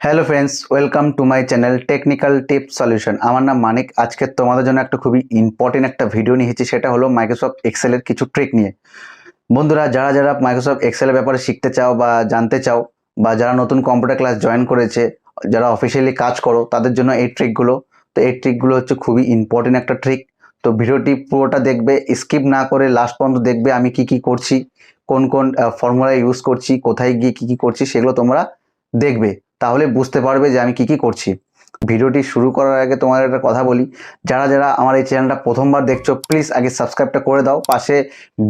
Hello friends, welcome to my channel technical tip solution. আমার নাম মানিক। আজকে তোমাদের জন্য একটা খুবই ইম্পর্টেন্ট একটা ভিডিও নিয়েছি, সেটা হলো মাইক্রোসফট এক্সেলের কিছু ট্রিক নিয়ে। বন্ধুরা, যারা যারা মাইক্রোসফট এক্সেলের ব্যাপারে শিখতে চাও বা জানতে চাও, বা যারা নতুন কম্পিউটার ক্লাস জয়েন করেছে, যারা অফিসিয়ালি কাজ করো, তাদের জন্য এই ট্রিকগুলো। তো এই ট্রিকগুলো হচ্ছে খুবই ইম্পর্টেন্ট একটা ট্রিক। তো ভিডিওটি পুরোটা দেখবে, স্কিপ না করে লাস্ট পর্যন্ত দেখবে আমি কি কি করছি, কোন কোন ফর্মুলা ইউজ করছি, কোথায় গিয়ে কি কি করছি, সেগুলো তোমরা দেখবে। তাহলে বুঝতে পারবে যে আমি কি কি করছি। ভিডিওটি শুরু করার আগে তোমার একটা কথা বলি, যারা যারা আমার এই চ্যানেলটা প্রথমবার দেখছো, প্লিজ আগে সাবস্ক্রাইবটা করে দাও। পাশে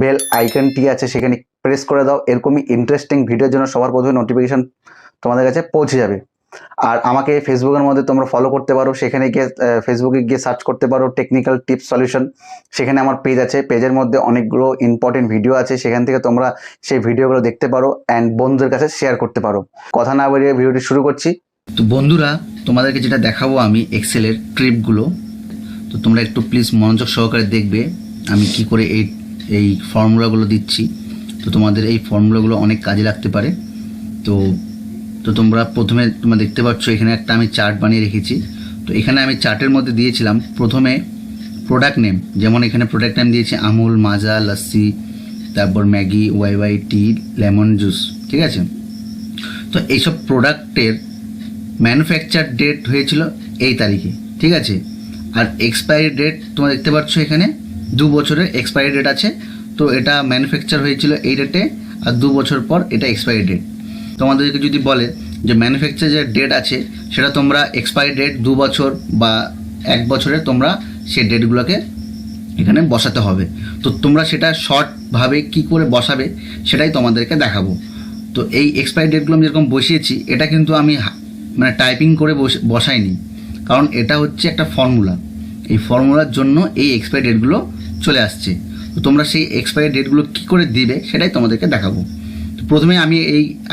বেল আইকনটি আছে, সেখানে প্রেস করে দাও। এরকমই ইন্টারেস্টিং ভিডিওর জন্য সবার প্রথমে নোটিফিকেশন তোমাদের কাছে পৌঁছে যাবে। আর আমাকে ফেসবুকের মধ্যে তোমরা ফলো করতে পারো। সেখানে গিয়ে ফেসবুকে গিয়ে সার্চ করতে পারো টেকনিক্যাল টিপস সলিউশন। সেখানে আমার পেজ আছে, পেজের মধ্যে অনেকগুলো ইম্পর্টেন্ট ভিডিও আছে, সেখান থেকে তোমরা সেই ভিডিওগুলো দেখতে পারো অ্যান্ড বন্ধুদের কাছে শেয়ার করতে পারো। কথা না বাড়িয়ে ভিডিওটি শুরু করছি। তো বন্ধুরা, তোমাদেরকে যেটা দেখাবো আমি এক্সেলের ট্রিপগুলো, তো তোমরা একটু প্লিজ মনোযোগ সহকারে দেখবে আমি কি করে এই ফর্মুলাগুলো দিচ্ছি। তো তোমাদের এই ফর্মুলাগুলো অনেক কাজে লাগতে পারে। তো তো তোমরা প্রথমে তোমরা দেখতে পাচ্ছ এখানে একটা আমি চার্ট বানিয়ে রেখেছি। তো এখানে আমি চার্টের মধ্যে দিয়েছিলাম প্রথমে প্রোডাক্ট নেম, যেমন এখানে প্রোডাক্ট নেম দিয়েছি আমুল, মাজা, লস্যি, তারপর Maggi, Y T, lemon juice, ঠিক আছে। তো এইসব প্রোডাক্টের ম্যানুফ্যাকচার ডেট হয়েছিল এই তারিখে, ঠিক আছে। আর এক্সপায়ারি ডেট তোমরা দেখতে পাচ্ছ এখানে 2 বছরের এক্সপায়ারি ডেট আছে। তো এটা ম্যানুফ্যাকচার হয়েছিল এই ডেটে, আর 2 বছর পর এটা এক্সপায়ারি ডেট। তোমাদেরকে যদি বলে যে ম্যানুফ্যাকচার যে ডেট আছে সেটা তোমরা এক্সপায়ারি ডেট 2 বছর বা 1 বছরের তোমরা সেই ডেটগুলোকে এখানে বসাতে হবে। তো তোমরা সেটা শর্টভাবে কি করে বসাবে সেটাই তোমাদেরকে দেখাবো। তো এই এক্সপায়ারি ডেটগুলো আমি যেরকম বসিয়েছি, এটা কিন্তু আমি মানে টাইপিং করে বসাইনি, কারণ এটা হচ্ছে একটা ফর্মুলা। এই ফর্মুলার জন্য এই এক্সপায়ারি ডেটগুলো চলে আসছে। তো তোমরা সেই এক্সপায়ারি ডেটগুলো কী করে দিবে সেটাই তোমাদেরকে দেখাবো। তো প্রথমে আমি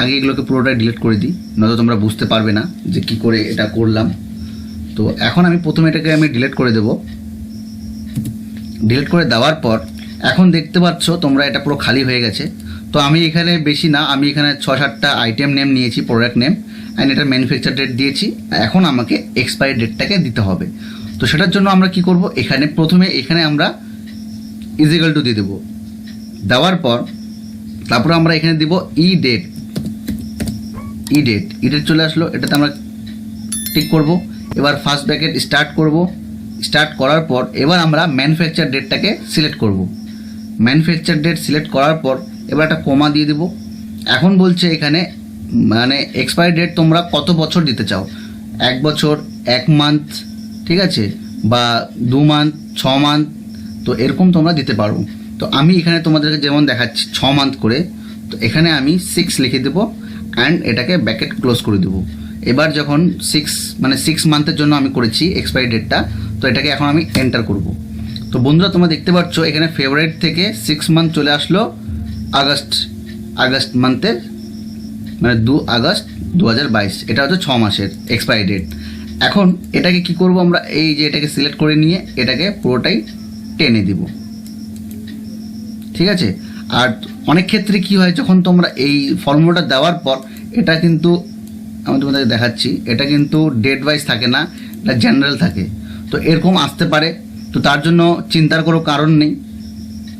আগে এগুলোকে পুরোটাই ডিলিট করে দিই, নয়তো তোমরা বুঝতে পারবে না যে কি করে এটা করলাম। তো এখন আমি প্রথমে এটাকে ডিলিট করে দেব। ডিলিট করে দেওয়ার পর এখন দেখতে পাচ্ছ তোমরা এটা পুরো খালি হয়ে গেছে। তো আমি এখানে বেশি না, আমি এখানে 6-7টা আইটেম নেম নিয়েছি, প্রোডাক্ট নেম, অ্যান্ড এটার ম্যানুফ্যাকচার ডেট দিয়েছি। এখন আমাকে এক্সপায়ারি ডেটটাকে দিতে হবে। তো সেটার জন্য আমরা কি করব, প্রথমে এখানে আমরা ইজিক্যাল টু দিয়ে দেবো। দেওয়ার পর তারপরে আমরা এখানে দিব ই ডেট চলে আসলো, এটাতে আমরা টিক করব। এবার ফার্স্ট ব্র্যাকেট স্টার্ট করব। স্টার্ট করার পর এবার আমরা ম্যানুফ্যাকচার ডেটটাকে সিলেক্ট করব। ম্যানুফ্যাকচার ডেট সিলেক্ট করার পর এবার একটা কমা দিয়ে দেব। এখন বলছে এখানে মানে এক্সপায়ারি ডেট তোমরা কত বছর দিতে চাও, 1 বছর, 1 মান্থ, ঠিক আছে, বা 2 মান্থ, 6 মান্থ, তো এরকম তোমরা দিতে পারো। তো আমি এখানে তোমাদেরকে যেমন দেখাচ্ছি 6 মান্থ করে, তো এখানে আমি 6 লিখে দেবো অ্যান্ড এটাকে ব্র্যাকেট ক্লোজ করে দেবো। এবার যখন 6 মান্থের জন্য আমি করেছি এক্সপায়ারি ডেটটা, তো এটাকে এখন আমি এন্টার করব। তো বন্ধুরা, তোমরা দেখতে পাচ্ছ এখানে ফেব্রুয়ারি থেকে 6 মান্থ চলে আসলো আগস্ট মান্থে, মানে 2 আগস্ট 2022, এটা হচ্ছে 6 মাসের এক্সপায়ারি ডেট। এখন এটাকে কি করব, আমরা এই যে এটাকে সিলেক্ট করে নিয়ে এটাকে পুরোটাই টেনে দিব, ঠিক আছে। আর অনেক ক্ষেত্রে কি হয়, যখন তোমরা এই ফর্মুলাটা দেওয়ার পর এটা কিন্তু আমি তোমাদেরকে দেখাচ্ছি, এটা কিন্তু ডেট ওয়াইজ থাকে না, এটা জেনারেল থাকে। তো এরকম আসতে পারে, তো তার জন্য চিন্তার কোনো কারণ নেই।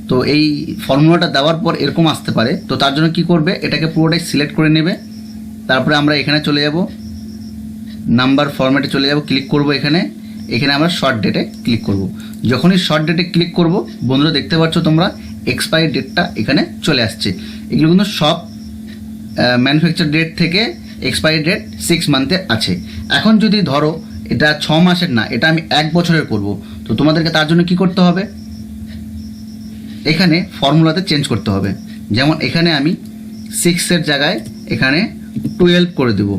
তো এই ফর্মুলাটা দেওয়ার পর এরকম আসতে পারে, তো তার জন্য কি করবে, এটাকে পুরোটাই সিলেক্ট করে নেবে। তারপরে আমরা এখানে চলে যাব, নাম্বার ফরম্যাটে চলে যাব, ক্লিক করব এখানে আমরা শর্ট ডেটে ক্লিক করব। যখনই শর্ট ডেটে ক্লিক করব, বন্ধুরা দেখতে পাচ্ছ তোমরা এক্সপায়ারি ডেটটা এখানে চলে আসছে। এগুলো কিন্তু সব ম্যানুফ্যাকচার ডেট থেকে এক্সপায়ারি ডেট 6 মান্থের আছে। এখন যদি ধরো এটা 6 মাসের না, এটা আমি 1 বছরের করব, তো তোমাদেরকে তার জন্য কি করতে হবে, এখানে ফর্মুলাতে চেঞ্জ করতে হবে। যেমন এখানে আমি 6-এর জায়গায় এখানে 12 করে দেব,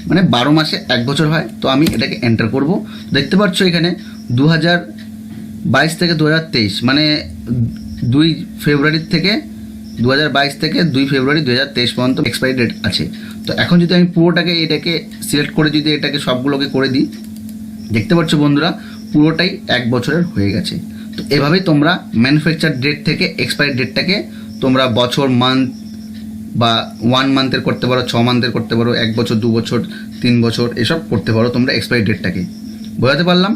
মানে 12 মাসে 1 বছর হয়। তো আমি এটাকে এন্টার করব। দেখতে পাচ্ছ এখানে 2022 থেকে 2023, মানে 2 ফেব্রুয়ারি থেকে 2022 থেকে 2 ফেব্রুয়ারি 2023 পর্যন্ত এক্সপায়ারি ডেট আছে। তো এখন যদি আমি পুরোটাকে এটাকে সিলেক্ট করে যদি এটাকে সবগুলোকে করে দিই, দেখতে পাচ্ছ বন্ধুরা পুরোটাই 1 বছরের হয়ে গেছে। তো এভাবেই তোমরা ম্যানুফ্যাকচার ডেট থেকে এক্সপায়ারি ডেটটাকে তোমরা বছর, মান্থ বা 1 মান্থের করতে পারো, 6 মান্থের করতে পারো, 1 বছর, 2 বছর, 3 বছর এসব করতে পারো তোমরা এক্সপায়ারি ডেটটাকে। বোঝাতে পারলাম?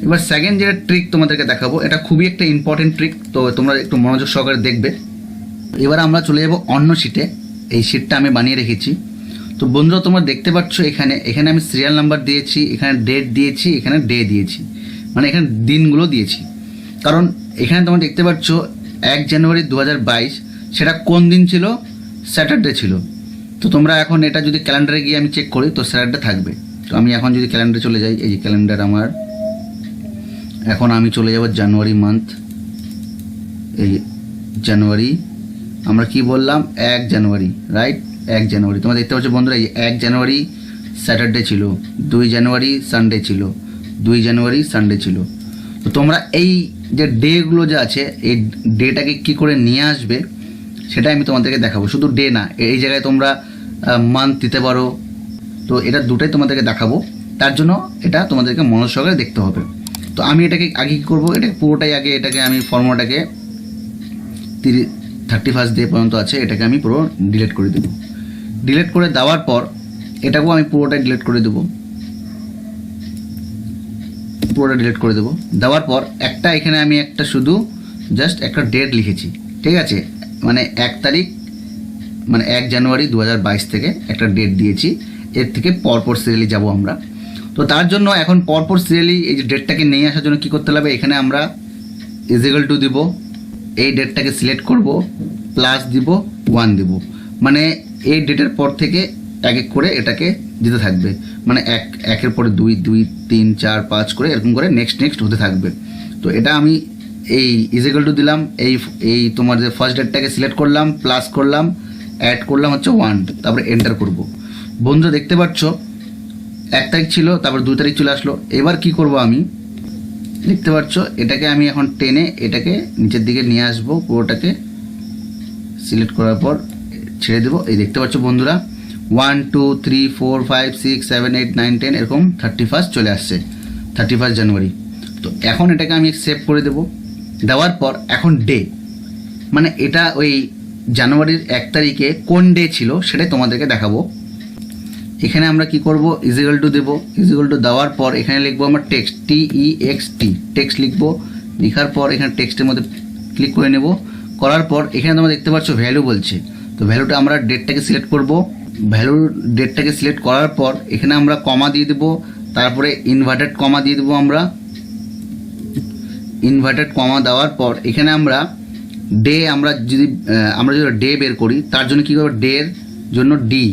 এবার সেকেন্ড যেটা ট্রিক তোমাদেরকে দেখাবো, এটা খুবই একটা ইম্পর্টেন্ট ট্রিক, তো তোমরা একটু মনোযোগ সহকারে দেখবে। এবার আমরা চলে যাব অন্য শিটে। এই শিটটা আমি বানিয়ে রেখেছি। তো বন্ধুরা তোমরা দেখতে পাচ্ছ এখানে আমি সিরিয়াল নাম্বার দিয়েছি, এখানে ডেট দিয়েছি, এখানে ডে দিয়েছি, মানে এখানে দিনগুলো দিয়েছি। কারণ এখানে তোমরা দেখতে পাচ্ছ 1 জানুয়ারি 2022 সেটা কোন দিন ছিল? স্যাটারডে ছিল। তো তোমরা এখন এটা যদি ক্যালেন্ডারে গিয়ে আমি চেক করি তো স্যাটারডে থাকবে। তো আমি এখন যদি ক্যালেন্ডারে চলে যাই, এই যে ক্যালেন্ডার আমার, এখন আমি চলে যাব জানুয়ারি মান্থ। এই জানুয়ারি, আমরা কি বললাম? 1 জানুয়ারি, রাইট? 1 জানুয়ারি তোমরা দেখতে পাচ্ছ বন্ধুরা, এই 1 জানুয়ারি স্যাটারডে ছিল, 2 জানুয়ারি সানডে ছিল, 2 জানুয়ারি সানডে ছিল। তো তোমরা এই যে ডেগুলো যে আছে, এই ডেটাকে কী করে নিয়ে আসবে সেটা আমি তোমাদেরকে দেখাবো। শুধু ডে না, এই জায়গায় তোমরা মান্থ দিতে পারো। তো এটা দুটাই তোমাদেরকে দেখাবো, তার জন্য এটা তোমাদেরকে মনোযোগ সহকারে দেখতে হবে। তো আমি এটাকে আগে কী করবো, এটাকে পুরোটাই আগে এটাকে আমি ফর্মুলাটাকে 31 ডে পর্যন্ত আছে, এটাকে আমি পুরো ডিলিট করে দেবো। ডিলিট করে দেওয়ার পর এটাকেও আমি পুরোটাই ডিলিট করে দেবো, পুরোটা ডিলিট করে দেবো। দেওয়ার পর একটা এখানে আমি একটা শুধু জাস্ট একটা ডেট লিখেছি, ঠিক আছে? মানে 1 তারিখ, মানে 1 জানুয়ারি 2022 থেকে একটা ডেট দিয়েছি। এর থেকে পরপর সিরিয়ালি যাব আমরা। তো তার জন্য এখন পরপর সিরিয়ালি এই যে ডেটটাকে নিয়ে আসার জন্য কী করতে হবে, এখানে আমরা ইজিক্যাল টু দিব, এই ডেটটাকে সিলেক্ট করব, প্লাস দিব 1 দিব, মানে এই ডেটের পর থেকে এক এক করে এটাকে দিতে থাকবে, মানে একের পরে 2, 2, 3, 4, 5 করে এরকম করে নেক্সট হতে থাকবে। তো এটা আমি এই ইজিক্যাল টু দিলাম, এই তোমার যে ফার্স্ট ডেটটাকে সিলেক্ট করলাম, প্লাস করলাম, অ্যাড করলাম হচ্ছে 1, তারপরে এন্টার করব। বন্ধুরা দেখতে পাচ্ছ 1 তারিখ ছিল, তারপর 2 তারিখ চলে আসলো। এবার কি করব আমি, দেখতে পাচ্ছ এটাকে আমি এখন টেনে এটাকে নিচের দিকে নিয়ে আসবো, পুরোটাকে সিলেক্ট করার পর ছেড়ে দেবো। এই দেখতে পাচ্ছ বন্ধুরা 1, 2, 3, 4, 5, 6, 7, 8, 9, 10 এরকম 31 চলে আসছে, 31 জানুয়ারি। তো এখন এটাকে আমি সেভ করে দেবো। দেওয়ার পর এখন ডে, মানে এটা ওই জানুয়ারির 1 তারিখে কোন ডে ছিল সেটাই তোমাদেরকে দেখাবো। এখানে আমরা কি করব, ইজিক্যাল টু দেবো। ইজিক্যাল টু দেওয়ার পর এখানে লিখবো আমরা টেক্সট, TEXT, টেক্সট লিখবো। লেখার পর এখানে টেক্সটের মধ্যে ক্লিক করে নেব। করার পর এখানে তোমরা দেখতে পাচ্ছ ভ্যালু বলছে, তো ভ্যালুটা আমরা ডেটটাকে সিলেক্ট করব। ভ্যালু ডেটটাকে সিলেক্ট করার পর এখানে আমরা কমা দিয়ে দেবো, তারপরে ইনভার্টেড কমা দিয়ে দেবো। ইনভার্টেড কমা দেওয়ার পর এখানে আমরা ডে, আমরা যদি ডে বের করি তার জন্য কী করবো, ডে এর জন্য ডি,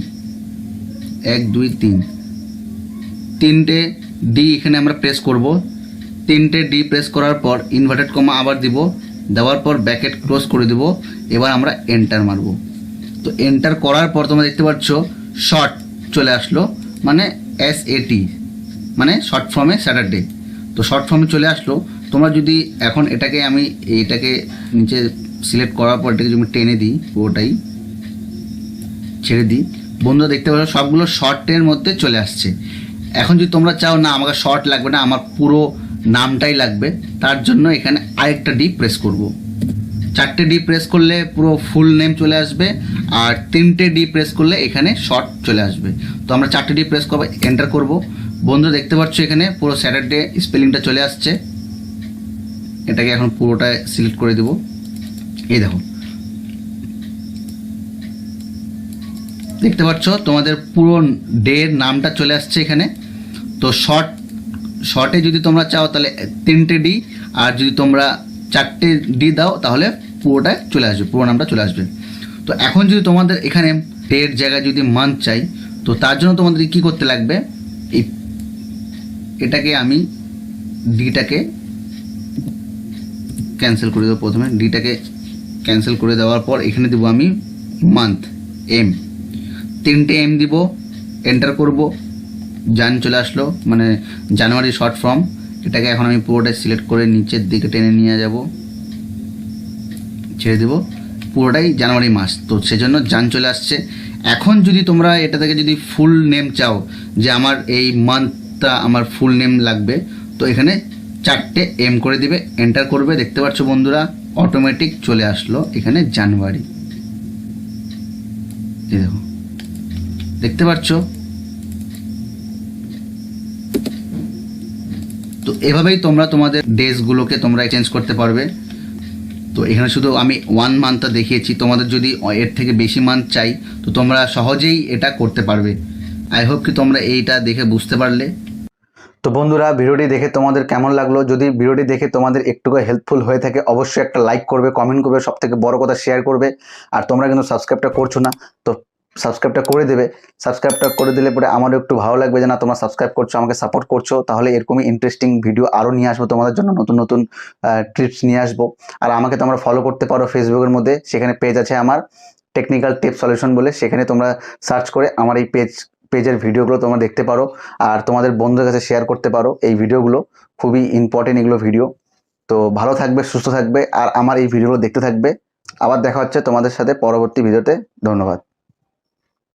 1, 2, 3, 3টে ডি এখানে আমরা প্রেস করব। 3টে ডি প্রেস করার পর ইনভার্টেড কমা আবার দিব, দেওয়ার পর ব্র্যাকেট ক্লোজ করে দেব। এবার আমরা এন্টার মারব। তো এন্টার করার পর তোমরা দেখতে পাচ্ছ শর্ট চলে আসলো, মানে SAT, মানে শর্ট ফর্মে স্যাটারডে। তো শর্ট ফর্মে চলে আসলো। তোমরা যদি এখন এইটাকে নিচে সিলেক্ট করার পর এটাকে যদি টেনে দিই, পুরোটাই ছেড়ে দিই, বন্ধুরা দেখতে পাচ্ছ সবগুলো শর্টের মধ্যে চলে আসছে। এখন যদি তোমরা চাও না আমাকে শর্ট লাগবে না, আমার পুরো নামটাই লাগবে, তার জন্য এখানে আরেকটা ডি প্রেস করব। 4টে ডি প্রেস করলে পুরো ফুল নেম চলে আসবে, আর 3টে ডি প্রেস করলে এখানে শর্ট চলে আসবে। তো আমরা 4টে ডি প্রেস করবো, এন্টার করব। বন্ধুরা দেখতে পাচ্ছ এখানে পুরো স্যাটারডে স্পেলিংটা চলে আসছে। এটাকে এখন পুরোটা সিলেক্ট করে দেব। এই দেখো, দেখতে পাচ্ছ তোমাদের পুরো ডে এর নামটা চলে আসছে এখানে। তো শর্টে যদি তোমরা চাও তাহলে 3টে ডি, আর যদি তোমরা 4টে ডি দাও তাহলে পুরোটা চলে আসবে, পুরো নামটা চলে আসবে। তো এখন যদি তোমাদের এখানে ডের জায়গায় যদি মান্থ চাই, তো তার জন্য তোমাদের কি করতে লাগবে, এটাকে আমি ডিটাকে ক্যান্সেল করে দেবো। প্রথমে ডিটাকে ক্যান্সেল করে দেওয়ার পর এখানে দেবো আমি মান্থ, M, 3টে M দিব, এন্টার করব। চলে আসলো, মানে জানুয়ারি শর্ট ফর্ম। এটাকে এখন আমি পুরোটাই সিলেক্ট করে নিচের দিকে টেনে নিয়ে যাব, ছেড়ে দেবো, পুরোটাই জানুয়ারি মাস। তো সেজন্য চলে আসছে। এখন যদি তোমরা এটা থেকে যদি ফুল নেম চাও, যে আমার এই মান্থটা আমার ফুল নেম লাগবে, তো এখানে 4টে M করে দিবে, এন্টার করবে। দেখতে পাচ্ছ বন্ধুরা অটোমেটিক চলে আসলো এখানে জানুয়ারি। এই দেখো, দেখতে পাচ্ছ? তো এভাবেই তোমরা তোমাদের ডেজগুলোকে তোমরা চেঞ্জ করতে পারবে। তো এখানে শুধু আমি 1 মান্থটা দেখিয়েছি, তোমাদের যদি এর থেকে বেশি মান্থ চাই তো তোমরা সহজেই এটা করতে পারবে। আই হোপ কি তোমরা এইটা দেখে বুঝতে পারলে। তো বন্ধুরা, ভিডিওটি দেখে তোমাদের কেমন লাগলো? যদি ভিডিওটি দেখে তোমাদের একটুকু হেল্পফুল হয়ে থাকে অবশ্যই একটা লাইক করবে, কমেন্ট করবে, সব থেকে বড় কথা শেয়ার করবে। আর তোমরা কিন্তু সাবস্ক্রাইবটা করছো না, তো সাবস্ক্রাইবটা করে দেবে। সাবস্ক্রাইবটা করে দিলে পরে আমারও একটু ভালো লাগবে যে না তোমরা সাবস্ক্রাইব করছো, আমাকে সাপোর্ট করছো। তাহলে এরকমই ইন্টারেস্টিং ভিডিও আরও নিয়ে আসবো তোমাদের জন্য, নতুন নতুন টিপস নিয়ে আসবো। আর আমাকে তোমরা ফলো করতে পারো ফেসবুকের মধ্যে, সেখানে পেজ আছে আমার টেকনিক্যাল টিপ সলিউশন বলে, সেখানে তোমরা সার্চ করে আমার এই পেজের ভিডিওগুলো তোমরা দেখতে পারো। আর তোমাদের বন্ধুদের কাছে শেয়ার করতে পারো এই ভিডিওগুলো, খুবই ইম্পর্টেন্ট এগুলো ভিডিও। তো ভালো থাকবে, সুস্থ থাকবে, আর আমার এই ভিডিওগুলো দেখতে থাকবে। আবার দেখা হচ্ছে তোমাদের সাথে পরবর্তী ভিডিওতে। ধন্যবাদ।